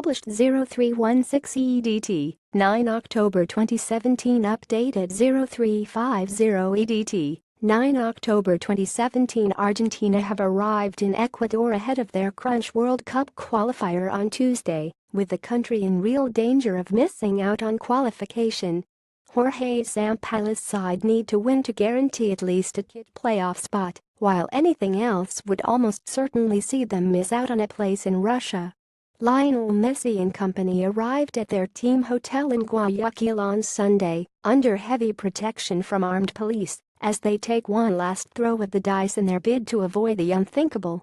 published 0316 EDT, 9 October 2017 updated 0350 EDT, 9 October 2017 Argentina have arrived in Ecuador ahead of their Crunch World Cup qualifier on Tuesday, with the country in real danger of missing out on qualification. Jorge Sampaolis' side need to win to guarantee at least a playoff spot, while anything else would almost certainly see them miss out on a place in Russia. Lionel Messi and company arrived at their team hotel in Guayaquil on Sunday, under heavy protection from armed police, as they take one last throw at the dice in their bid to avoid the unthinkable.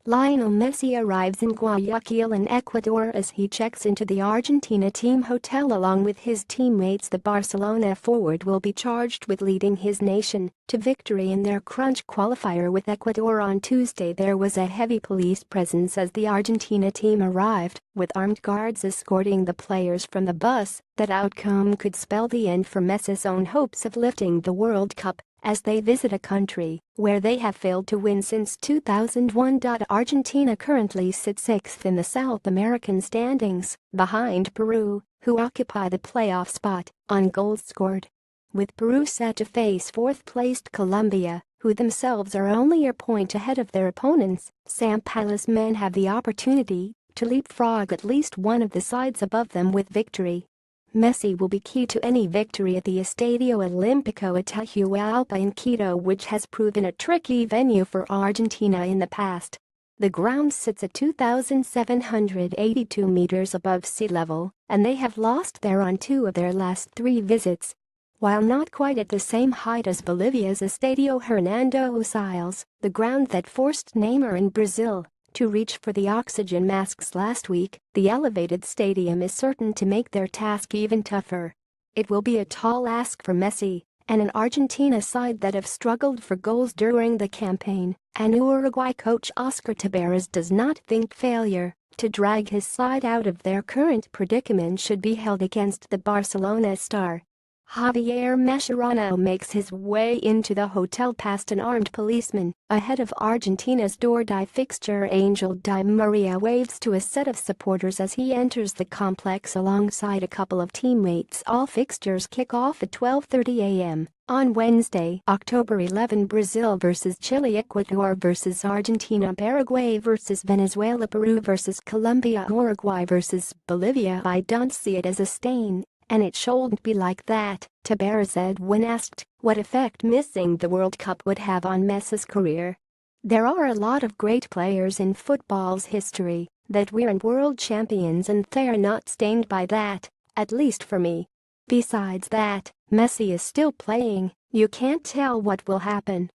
Lionel Messi arrives in Guayaquil in Ecuador as he checks into the Argentina team hotel along with his teammates. The Barcelona forward will be charged with leading his nation to victory in their Crunch qualifier with Ecuador on Tuesday. There was a heavy police presence as the Argentina team arrived, with armed guards escorting the players from the bus. That outcome could spell the end for Messi's own hopes of lifting the World Cup, as they visit a country where they have failed to win since 2001. Argentina currently sits sixth in the South American standings, behind Peru, who occupy the playoff spot, on goals scored. With Peru set to face fourth-placed Colombia, who themselves are only a point ahead of their opponents, Sampaolis' men have the opportunity to leapfrog at least one of the sides above them with victory. Messi will be key to any victory at the Estadio Olímpico Atahualpa in Quito, which has proven a tricky venue for Argentina in the past. The ground sits at 2,782 meters above sea level, and they have lost there on 2 of their last 3 visits. While not quite at the same height as Bolivia's Estadio Hernando Siles, the ground that forced Neymar in Brazil to reach for the oxygen masks last week, the elevated stadium is certain to make their task even tougher. It will be a tall ask for Messi and an Argentina side that have struggled for goals during the campaign, and Uruguay coach Oscar Tabarez does not think failure to drag his side out of their current predicament should be held against the Barcelona star. Javier Mascherano makes his way into the hotel past an armed policeman ahead of Argentina's door. Fixture Angel Di Maria waves to a set of supporters as he enters the complex alongside a couple of teammates. All fixtures kick off at 12:30 a.m. on Wednesday, October 11. Brazil vs Chile, Ecuador vs Argentina, Paraguay vs Venezuela, Peru vs Colombia, Uruguay vs Bolivia. I don't see it as a stain. And it shouldn't be like that, Tabarez said when asked what effect missing the World Cup would have on Messi's career. There are a lot of great players in football's history that weren't world champions, and they're not stained by that, at least for me. Besides that, Messi is still playing, you can't tell what will happen.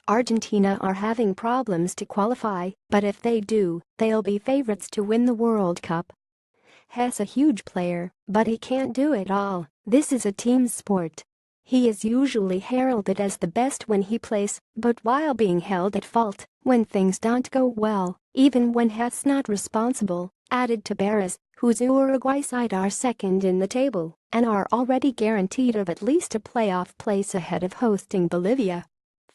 Argentina are having problems to qualify, but if they do, they'll be favorites to win the World Cup. He's a huge player, but he can't do it all. This is a team sport. He is usually heralded as the best when he plays, but while being held at fault when things don't go well, even when he's not responsible, added Tabarez, whose Uruguay side are second in the table and are already guaranteed of at least a playoff place ahead of hosting Bolivia.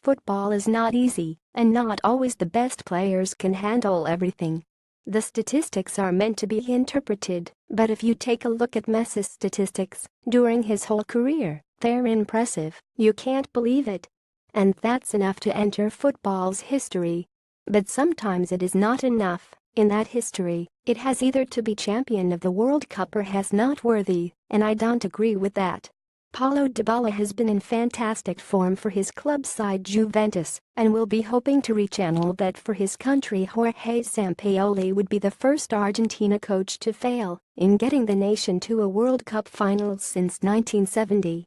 Football is not easy, and not always the best players can handle everything. The statistics are meant to be interpreted, but if you take a look at Messi's statistics during his whole career, they're impressive, you can't believe it. And that's enough to enter football's history. But sometimes it is not enough. In that history, it has either to be champion of the World Cup or has not worthy, and I don't agree with that. Paulo Dybala has been in fantastic form for his club side Juventus and will be hoping to rechannel that for his country. Jorge Sampaoli would be the first Argentina coach to fail in getting the nation to a World Cup final since 1970.